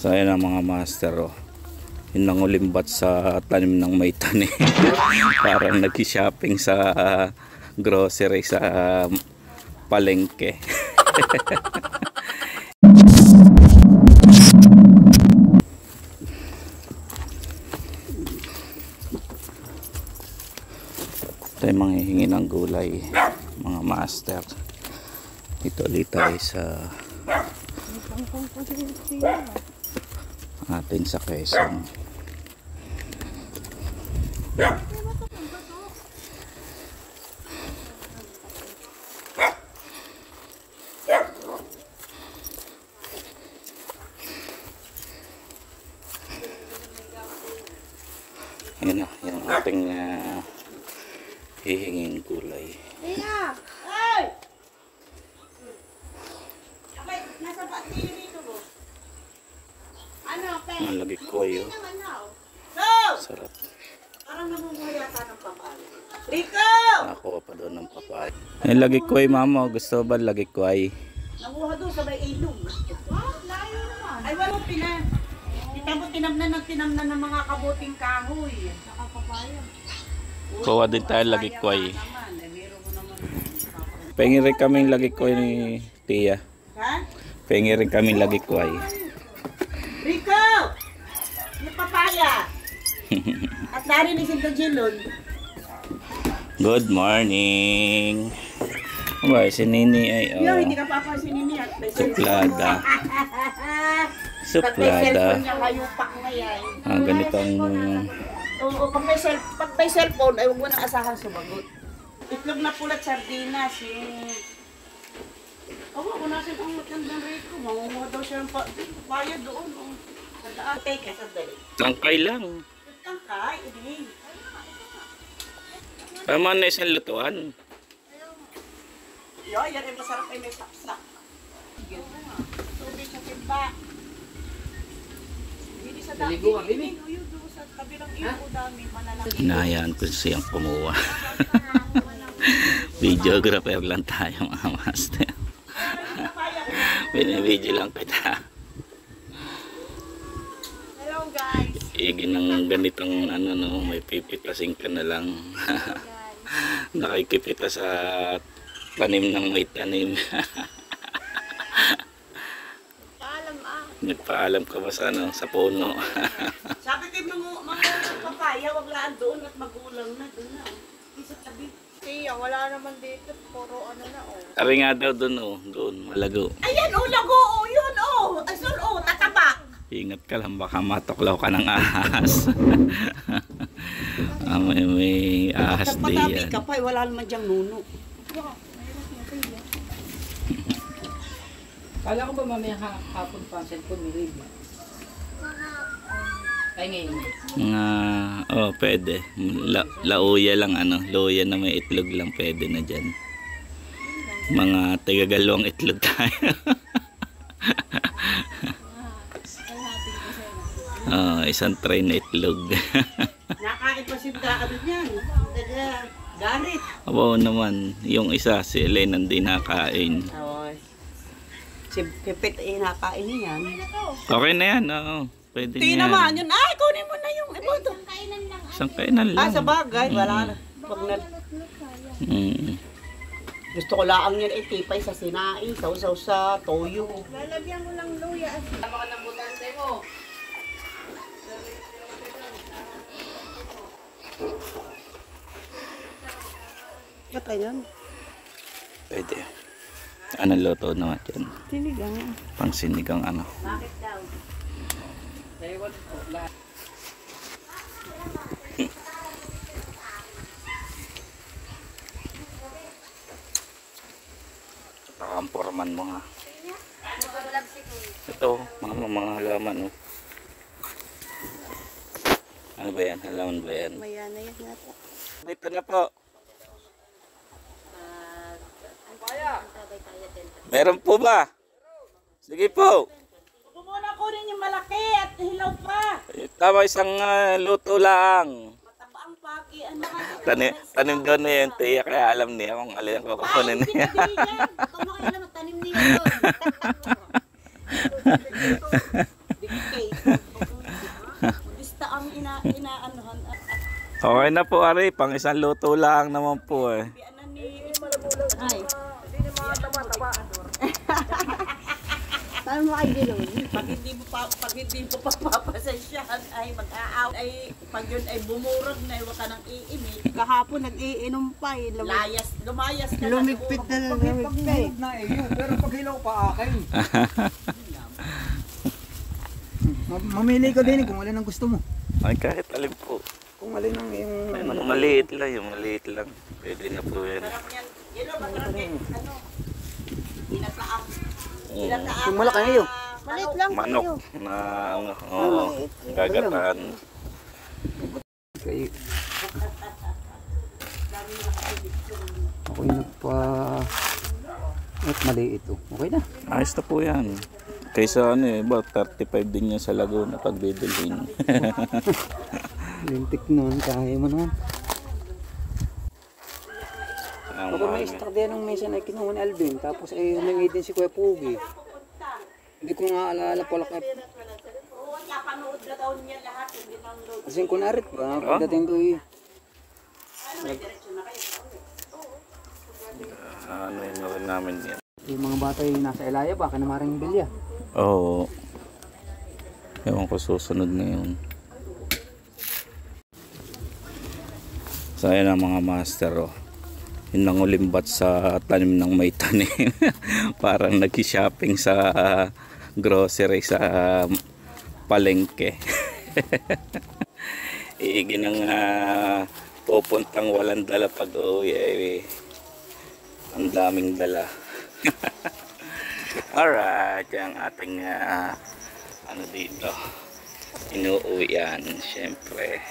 So ayan ang mga master, oh. Yung nangulimbat sa tanim ng may tani. Parang nag-shopping sa grocery sa palengke. Ito yung mga hihingi ng gulay, mga master. Ito ulit tayo sa atin sa Quezon. Yan na, yung ating hihingin gulay. Tia! Ay! Abay, nasa pati dito mo. Ano, pe? Ang lagi ko yun. No! Sarap. Parang namumuhay yata ng papay. Rico! Nakakuha pa doon ng papay. Yung lagi ko ay mama, gusto ba lagi ko ay? Nakuha doon sa may ilog. Layo naman. Ay, wala pinan. Kita mo tinamnan ng mga kabuting kahoy. Saka papaya. Kuha din tayo lagi ko ay. Pengi rin kaming lagi ko ni Tia. Ha? Pengi rin kaming lagi ko ay. Rico! Yung papaya! At narinig si Dojilon. Good morning. Abay, si Nini ay Yo, hindi ka papansinin niya. suplada. Pag may Suplada. cellphone niya, hayupak na yan. Ganito ang Oo, pag may cellphone, ay huwag mo nang asahang sumagot. Itlog na pulat sardinas, yung... Kung nasin ang matandang Rico, mangunguha daw siya ng papaya doon. Sadaan, take it, sadali. tangkay lang. Tangkay, hindi. Tama na isang lutuan. Yo, yan ay masarap ay may sapsak. Tubig sa timba. Hindi sa dami. Hindi sa kabilang iyo dami. Malalaki. Hinahayaan ko siyang kumuha. Videographer lang tayo mga master. Binibidyo lang kita. Hello guys. Igin ng ganitong ano no, may pipitasin ka na lang. Nakikipita sa tanim ng may tanim. Paalam Nagpaalam ka ba sa ano, sa puno? Sabi kayo mga papaya, wag laan doon at magulang na doon na. Isa tabi. Tiya, wala naman dito. Puro ano na oh. Ari nga daw doon oh, doon malago. Ayan oh, lago oh, yun oh. Asun oh, tataba. Ingat ka lang baka matuklaw ka ng ahas. May ahas din Pagpatabi yan. ka pa, wala naman diyang nuno. Kala ko ba mamaya hapon pa ang cellphone ni Riby? Ay ngayon. Mga, pwede. Lauya lang ano, lauya na may itlog lang pwede na dyan. Mga tigagalawang itlog tayo. Isang tray na itlog. Nakain pa si ano niyan. Garit. Abo naman, yung isa si Ellen hindi nakain. Oo. Si Pipit ay nakain niyan. Okay na yan, oo. Pwede Tingin na naman yan. yun. Ay, kunin mo na yung iba doon. Isang kainan lang. Sa bagay, wala na. Pag na, gusto ko laang yan itipay sa sinaing, sausaw sa toyo. Lalagyan mo lang luya at Tama ka ng butante mo. Patay yan. Pwede. Ano luto naman dyan? Sinigang. Pang sinigang ano. Bakit daw? Ewan ko. Pakamporman mo nga. Ito, mga halaman oh. Ano ba yan? Halaman ba yan? Mayana yan nga po. Dito na po. Meron po ba? Sige po. Huwag mo na kunin yung malaki at hilaw pa. Tama isang luto lang. Mataba ang pagi. Ano ka? Tanim daw na yun, Tiya, kaya alam niya kung alin ang kukunin niya. Ikaw makailan magtanim niya doon. Okay na po, Ari. Pang isang luto lang naman po eh. Ano ni... Ay. Paano mo kayo gilon? Pag hindi mo papapasensyahan ay mag-aaw ay pag yun ay bumurog na iwa ka ng iimik. Kahapon nag-iinom pa eh. Lumayas ka Lumigpit na lang. Lumigpit. na eh yun, pero pag hilaw pa akin. Mamili ka din kung alin ang gusto mo. Ay, kahit alin po. Kung alin ang yung Maliit lang, yung maliit lang. Pwede na po yan. Sarap yan. Yun o, masarap yan. Ano? Inataang. Mm. Yung malaki ngayon. Malit lang Manok kayo. na gagataan. Kaya ako'y nagpa at maliit ito. Okay na. Ayos na po yan. Kaysa ano eh, ba, 35 din yan sa Laguna pag bibilhin. Lintik naman, kaya mo naman. Ang Kapag may mahal. stock din ng minsan ay kinuha ni Alvin, tapos ay humingi din si Kuya Pugi. Hindi ko nga alala pala kaya. Oo, napanood na daw niya lahat. Hindi nang load. Kasi ko narit, pagdating doon eh. Ano yun na rin namin yan. Yung mga bata ay nasa Elaya, baka na maring bilya. Oo. Ewan ko susunod na yun. So ayan ang mga master oh. Yung nangulimbat sa tanim ng may tanim. Parang nag-shopping sa grocery sa palengke. Iigi ng pupuntang walang dala pag uwi eh. Ang daming dala. Alright, yung ating ano dito. Inuuwian, syempre.